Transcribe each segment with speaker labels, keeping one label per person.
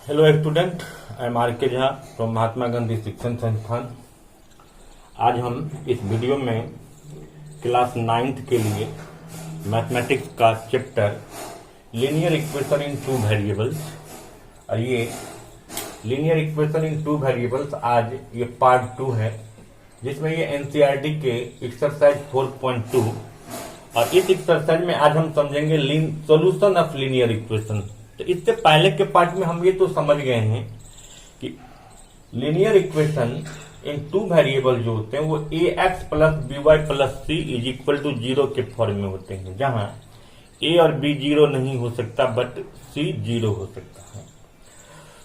Speaker 1: Hello student, I am R K Jha from Mahatma Gandhi शिक्षण संस्थान। आज हम इस वीडियो में क्लास 9th के लिए मैथमेटिक्स का chapter linear equation in two variables, और ये linear equation in two variables आज ये पार्ट 2 है, जिसमें ये एनसीईआरटी के एक्सरसाइज 4.2 और इस एक्सरसाइज में आज हम समझेंगे सॉल्यूशन ऑफ लीनियर इक्वेशन। तो इससे पहले के पार्ट में हम ये तो समझ गए हैं कि linear equation in two variable जो होते हैं वो ax plus by plus c is equal to 0 के फॉर्म में होते हैं, जहां a और b 0 नहीं हो सकता बट c 0 हो सकता है।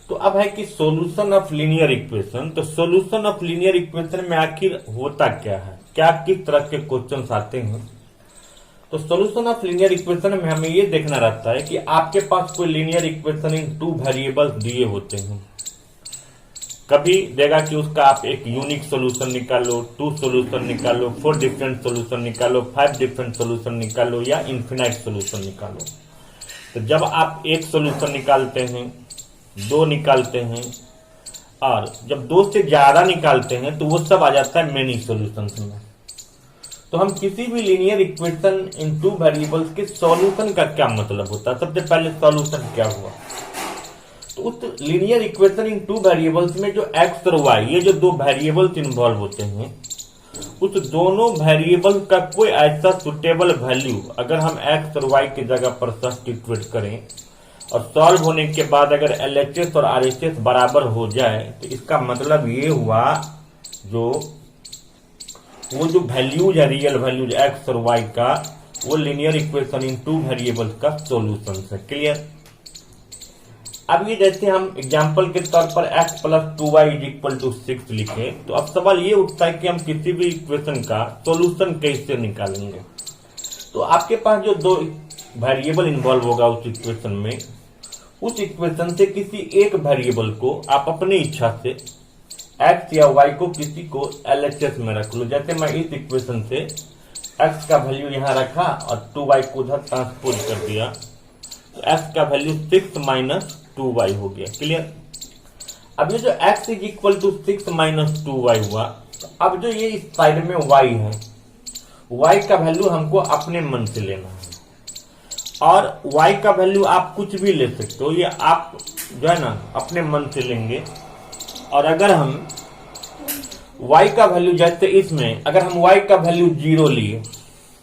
Speaker 1: तो अब है कि सॉल्यूशन ऑफ लीनियर इक्वेशन। तो सॉल्यूशन ऑफ लीनियर इक्वेशन में आखिर होता क्या है, क्या किस तरह के क्वेश्चन आते हैं। तो सॉल्यूशन ऑफ लीनियर इक्वेशन में हमें ये देखना रहता है कि आपके पास कोई linear equation in two variables दिए होते हैं। कभी देगा कि उसका आप एक यूनिक सॉल्यूशन निकालो, 2 सॉल्यूशन निकालो, 4 डिफरेंट सॉल्यूशन निकालो, 5 डिफरेंट सॉल्यूशन निकालो या इन्फिनाइट सॉल्यूशन निकालो। तो जब आप एक सॉल्यूशन निकालते हैं, 2 निकालते हैं, और जब 2 से ज्यादा निकालते हैं तो वो सब आ जाता है मेनी सॉल्यूशंस में। तो हम किसी भी linear equation in two variables के सॉल्यूशन का क्या मतलब होता है। सबसे पहले सॉल्यूशन क्या हुआ, तो उस linear equation in two variables में जो एक्स और वाई, ये जो 2 वेरिएबल्स इन्वॉल्व होते हैं, उस दोनों वेरिएबल का कोई ऐसा सुटेबल वैल्यू अगर हम एक्स और वाई की जगह पर सब्स्टिट्यूट करें और सॉल्व होने के बाद अगर एलएचएस और आरएचएस बराबर हो जाए, तो इसका मतलब ये हुआ वो जो वैल्यूज है, रियल वैल्यूज एक्स और वाई का, वो linear equation in two variables का सॉल्यूशन है। क्लियर। अब ये जैसे हम एग्जांपल के तौर पर x plus 2y is equal to 6 लिखे, तो अब सवाल ये उठता है कि हम किसी भी इक्वेशन का सॉल्यूशन कैसे निकालेंगे। तो आपके पास जो 2 वेरिएबल इन्वॉल्व होगा उस इक्वेशन में, उस इक्वेशन से किसी एक वेरिएबल को आप अपनी इच्छा से x या y को किसी को LHS में रख लो। जैसे मैं इस इक्वेशन से x का वैल्यू यहां रखा और 2y को उधर ट्रांसपोज कर दिया, तो x का वैल्यू 6 माइनस 2y हो गया। क्लियर। अब ये जो x is equal to 6 minus 2y हुआ, तो अब जो ये इस साइड में y है, y का वैल्यू हमको अपने मन से लेना है, और y का वैल्यू आप कुछ भी ले सकते हो, ये आप जो है ना अपने मन से लेंगे। और अगर हम y का वैल्यू, जैसे इसमें अगर हम y का वैल्यू 0 लिए,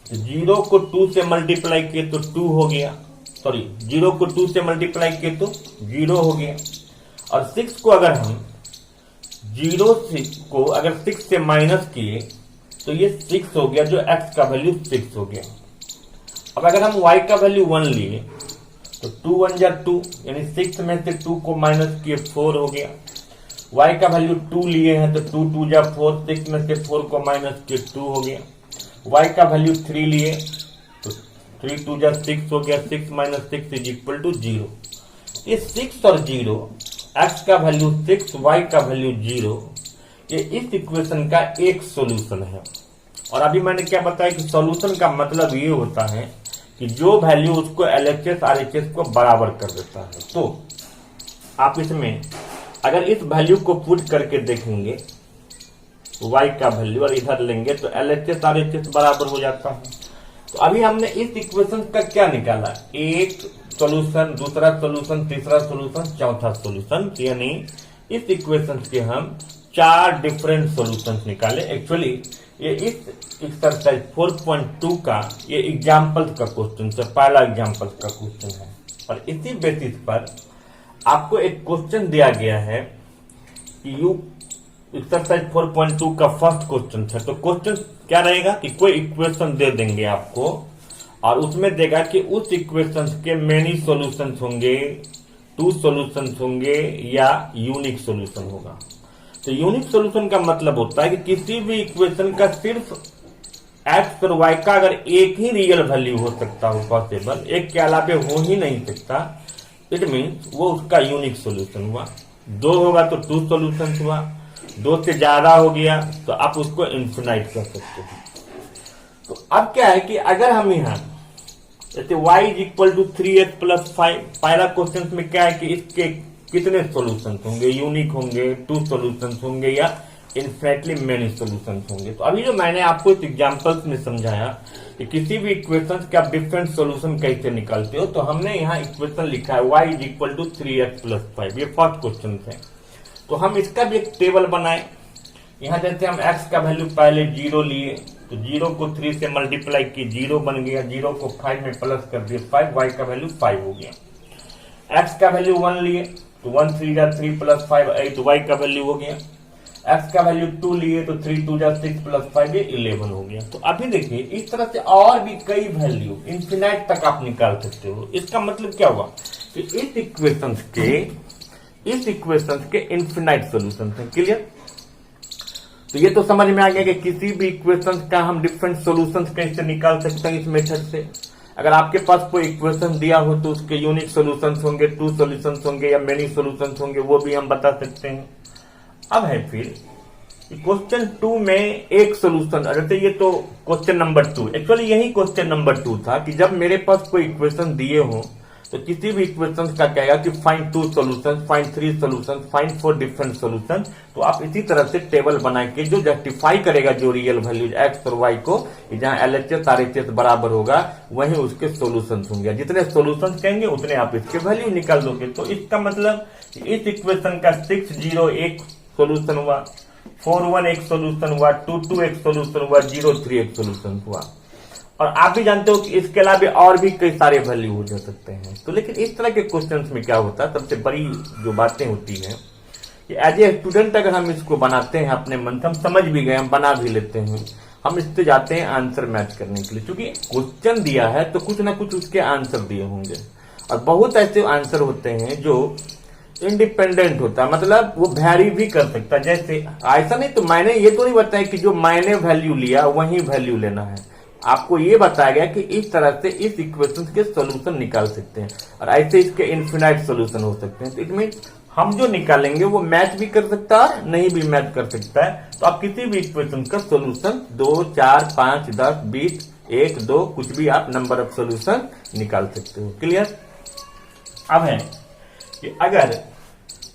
Speaker 1: 0 को 2 से मल्टीप्लाई किए तो 2 हो गया, सॉरी 0 को 2 से मल्टीप्लाई किए तो 0 हो गया, और 6 को अगर हम 0 को अगर 6 से माइनस किए तो ये 6 हो गया, जो x का वैल्यू 6 हो गया। अब अगर हम y का वैल्यू 1 लिए तो 2 1 जा 2, यानी 6 में से 2 को माइनस किए 4 हो गया। y का वैल्यू 2 लिए हैं तो 2 2 जा 4, 6 में से 4 को माइनस किए 2 हो गया। y का वैल्यू 3 लिए तो 3 2 जा 6 हो गया, 6 माइनस 6 इज इक्वल टू 0। ये 6 और 0, x का वैल्यू 6, y का वैल्यू 0, ये इस इक्वेशन का एक सॉल्यूशन है। और अभी मैंने क्या बताया कि सॉल्यूशन का मतलब ये होता है कि जो वैल्यू उसको एलएचएस आरएचएस को बराबर कर देता है। तो आप इसमें अगर इस वैल्यू को पुट करके देखेंगे y का वैल्यू और इधर लेंगे तो एलएचएस आरएचएस बराबर हो जाता है। तो अभी हमने इस इक्वेशन का क्या निकाला, एक सॉल्यूशन, दूसरा सॉल्यूशन, तीसरा सॉल्यूशन, चौथा सॉल्यूशन, यानी इस इक्वेशन के हम 4 डिफरेंट सॉल्यूशंस निकाले। एक्चुअली ये इस एक्सरसाइज 4.2 का ये एग्जाम्पल का क्वेश्चन है, पहला एग्जाम्पल का क्वेश्चन है, और इसी बेसिस पर आपको एक क्वेश्चन दिया गया है कि एक्सरसाइज 4.2 का फर्स्ट क्वेश्चन है। तो क्वेश्चन क्या रहेगा कि कोई इक्वेशन दे देंगे आपको, और उसमें देगा कि उस इक्वेशन के मेनी सॉल्यूशंस होंगे, 2 सॉल्यूशंस होंगे या यूनिक सॉल्यूशन होगा। तो यूनिक सॉल्यूशन का मतलब होता है कि किसी भी इक्वेशन का सिर्फ x और y का अगर एक ही रियल वैल्यू हो सकता हो पॉसिबल, एक के अलावे हो ही नहीं सकता, इट मीन्स वो उसका यूनिक सॉल्यूशन हुआ। 2 होगा तो 2 सॉल्यूशन हुआ, 2 से ज्यादा हो गया तो आप उसको इन्फिनाइट कर सकते हैं। तो अब क्या है कि अगर हम यहाँ जैसे y is equal to 3x plus 5, पहला क्वेश्चन में क्या है कि इसके कितने सॉल्यूशंस होंगे, यूनिक होंगे, 2 सॉल्यूशंस होंगे या इनफिनिटली मेनी सॉल्यूशंस होंगे। तो अभी जो मैंने आपको इस एग्जांपल्स में समझाया कि किसी भी इक्वेशन के आप डिफरेंट सॉल्यूशन कैसे निकालते हो, तो हमने यहाँ इक्वेशन लिखा है y = 3x + 5, ये फर्स्ट क्वेश्चन है। तो हम इसका भी एक टेबल बनाए। यहाँ जैसे हम x का वैल्यू पहले 0 लिए, तो 0 को 3 से मल्टीप्लाई किए, 0 बन गया, 0 को 5 में प्लस कर दिए 5, y का वैल्यू 5 हो गया। x का वैल्यू 1 लिए, तो 1 3 जा 3 + 5 8, y का वैल्यू हो गया। x का वैल्यू 2 लिए, तो 3 2 जा 6 + 5 ये 11 हो गया। तो अभी देखिए इस तरह से और भी कई वैल्यू इंफिनाइट तक आप निकाल सकते हो। इसका मतलब क्या हुआ कि इस इक्वेशंस के इंफिनाइट सॉल्यूशन है। क्लियर? तो ये तो समझ में आ गया कि किसी भी इक्वेशन का हम डिफरेंट सॉल्यूशंस कैसे निकाल सकते हैं इस मेथड से। अगर आपके पास कोई इक्वेशन दिया हो तो उसके यूनिक सॉल्यूशंस होंगे, 2 सॉल्यूशंस होंगे या मेनी सॉल्यूशंस होंगे, वो भी हम बता सकते हैं। अब है फिर क्वेश्चन 2 में एक सॉल्यूशन, जैसे ये तो क्वेश्चन नंबर 2, एक्चुअली यही क्वेश्चन नंबर 2 था कि जब मेरे पास कोई इक्वेशन दिए हो तो किसी भी इक्वेशन का कहेगा कि find 2 solutions, find 3 solutions, find 4 different solution. तो आप इसी तरह से टेबल बना के जो जस्टिफाई करेगा जो रियल वैल्यूज x और y को, जहां LHS RHS बराबर होगा वहीं उसके सॉल्यूशंस होंगे। जितने सॉल्यूशंस कहेंगे उतने आप इसके वैल्यू निकाल दोगे। तो इसका मतलब इस इक्वेशन का 6 0 एक सॉल्यूशन हुआ, 4 1 एक सॉल्यूशन हुआ, 2 2 एक सॉल्यूशन हुआ, 0 3 एक सॉल्यूशन हुआ। और आप भी जानते हो कि इसके अलावा और भी कई सारे वैल्यू हो जा सकते हैं। तो लेकिन इस तरह के क्वेश्चंस में क्या होता है, सबसे बड़ी जो बातें होती हैं कि एज ए स्टूडेंट अगर हम इसको बनाते हैं अपने मन से, हम समझ भी गए, हम बना भी लेते हैं, हम इससे जाते हैं आंसर मैच करने के लिए। क्योंकि क्वेश्चन दिया है तो कुछ ना कुछ उसके आंसर दिए होंगे, और बहुत ऐसे आंसर होते हैं जो इंडिपेंडेंट होता है, मतलब वो वैरी भी कर सकता है। जैसे ऐसा नहीं, तो मैंने ये तो नहीं बताया कि जो मैंने वैल्यू लिया वही वैल्यू लेना है। आपको ये बताया गया कि इस तरह से इस इक्वेशन के सॉल्यूशन निकाल सकते हैं, और ऐसे इसके इनफिनाइट सॉल्यूशन हो सकते हैं। तो इट मीन हम जो निकालेंगे वो मैच भी कर सकता है, नहीं भी मैच कर सकता है। तो आप किसी भी इक्वेशन का सॉल्यूशन 2 4 5 10 20 1 2 कुछ भी आप नंबर ऑफ सॉल्यूशन निकाल सकते हो। क्लियर? अब है कि अगर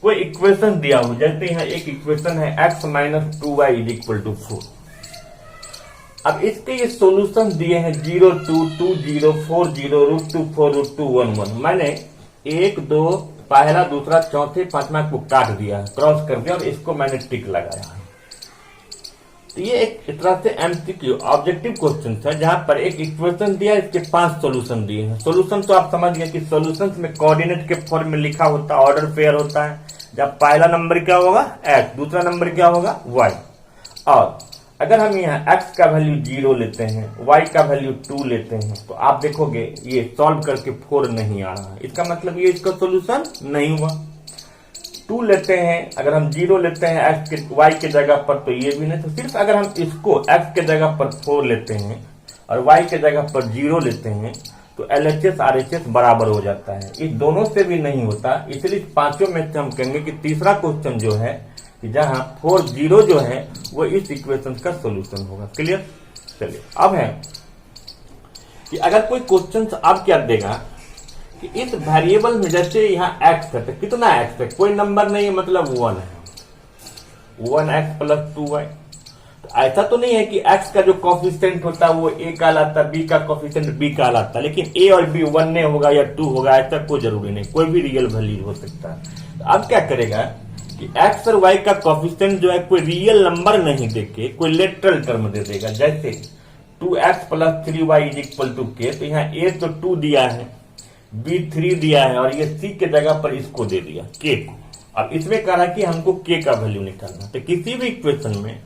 Speaker 1: कोई इक्वेशन दिया हो, जैसे यहाँ एक इक्वेशन है x - 2y = 4। अब इसके ये सॉल्यूशन दिए हैं 0 2 2 0 4 0 √2 4 √2 1 1। मैंने 1 2 पहला दूसरा चौथे पांचवा को काट दिया है, क्रॉस कर दिया, और इसको मैंने टिक लगाया है। तो ये एक तरह से MCQ ऑब्जेक्टिव क्वेश्चन है, जहां पर एक इक्वेशन दिया, इसके 5 सॉल्यूशन दिए हैं। सॉल्यूशन तो आप समझ गए कि सॉल्यूशंस में कोऑर्डिनेट के फॉर्म में लिखा होता है, ऑर्डर पेयर होता है। जब पहला नंबर क्या होगा x, दूसरा नंबर क्या होगा y। और अगर हम यहाँ x का वैल्यू 0 लेते हैं, y का वैल्यू 2 लेते हैं, तो आप देखोगे ये सॉल्व करके 4 नहीं आ रहा है। इसका मतलब ये इसका सॉल्यूशन नहीं हुआ। 2 लेते हैं, अगर हम 0 लेते हैं x के y के जगह पर, तो ये भी नहीं। तो सिर्फ अगर हम इसको x के जगह पर 4 लेते हैं और y के जगह पर 0 लेते हैं, तो LHS RHS बराबर हो जाता है। इस दोनों से भी नहीं होता, इसलिए पांचों में से हम कहेंगे कि तीसरा क्वेश्चन जो है कि जहां 4 0 जो है वो इस इक्वेशन का सॉल्यूशन होगा। क्लियर? चलिए अब है कि अगर कोई क्वेश्चन अब क्या देगा कि इस वेरिएबल में, जैसे यहाँ x है, तो कितना x है, कोई नंबर नहीं है, मतलब 1 है, 1x + 2y। तो ऐसा तो नहीं है कि x का जो कोफिशिएंट होता है वो a कहलाता है, b का कोफिशिएंट b कहलाता है, लेकिन a और b 1 नहीं होगा या 2 होगा, ऐसा कोई जरूरी नहीं, कोई भी रियल वैल्यू हो सकता है। तो अब क्या करेगा कि x और y का कोफिशिएंट जो है कोई रियल नंबर नहीं देके कोई लेटरल टर्म दे देगा। जैसे 2x + 3y = k, तो यहाँ a तो 2 दिया है, b 3 दिया है, और ये c के जगह पर इसको दे दिया k को। अब इसमें कह रहा है कि हमको k का वैल्यू निकालना। तो किसी भी इक्वेशन में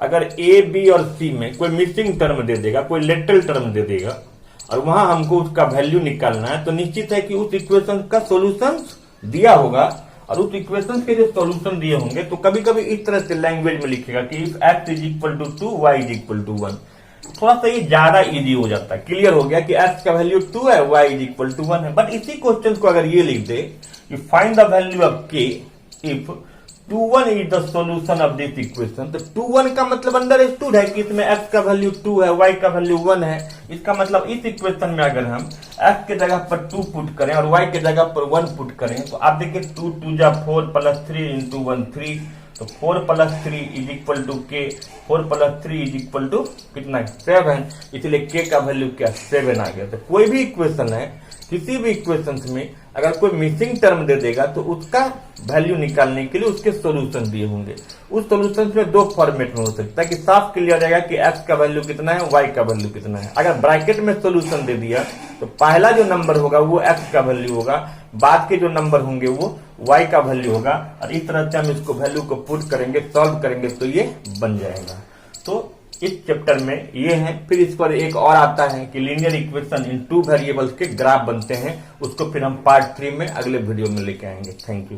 Speaker 1: अगर a b और c में कोई मिसिंग टर्म दे देगा, कोई लेटरल टर्म दे देगा, और वहां हमको उसका वैल्यू निकालना है, तो निश्चित है कि उस इक्वेशन का सॉल्यूशन दिया होगा, और उस इक्वेशन के जो सॉल्यूशन दिए होंगे तो कभी कभी इस तरह से लैंग्वेज में लिखेगा कि इफ x = 2 y = 1। थोड़ा सा ये ज्यादा इजी हो जाता है। क्लियर हो गया कि x का वैल्यू 2 है, y = 1 है। बट इसी क्वेश्चन को अगर ये लिख दे कि find the value of k if 2 1 is the solution of this equation. तो 2 1 का मतलब अंडरस्टूड है कि इसमें x का वैल्यू 2 है, y का वैल्यू 1 है। इसका मतलब इस इक्वेशन में अगर हम x के जगह पर 2 पुट करें और y के जगह पर 1 पुट करें तो आप देखिए 2 2 जा 4 प्लस 3 इंटू 1 3, तो 4 प्लस 3 इज इक्वल टू के, 4 प्लस 3 इज इक्वल टू कितना 7, इसलिए k का वैल्यू क्या 7 आ गया। तो कोई भी इक्वेशन है, किसी भी इक्वेशन में अगर कोई मिसिंग टर्म दे देगा तो उसका वैल्यू निकालने के लिए उसके सॉल्यूशन दिए होंगे। उस सॉल्यूशन में दो फॉर्मेट में हो सकता है कि साफ क्लियर रहेगा कि x का वैल्यू कितना है, y का वैल्यू कितना है। अगर ब्रैकेट में सॉल्यूशन दे दिया तो पहला जो नंबर होगा वो x का वैल्यू होगा, बाद के जो नंबर होंगे वो y का वैल्यू होगा, और इस तरह से हम इसको वैल्यू को पुट करेंगे, सॉल्व करेंगे तो ये बन जाएगा। तो इस चैप्टर में ये है। फिर इस पर एक और आता है कि लीनियर इक्वेशन इन 2 वेरिएबल्स के ग्राफ बनते हैं, उसको फिर हम पार्ट 3 में अगले वीडियो में लेके आएंगे। Thank you.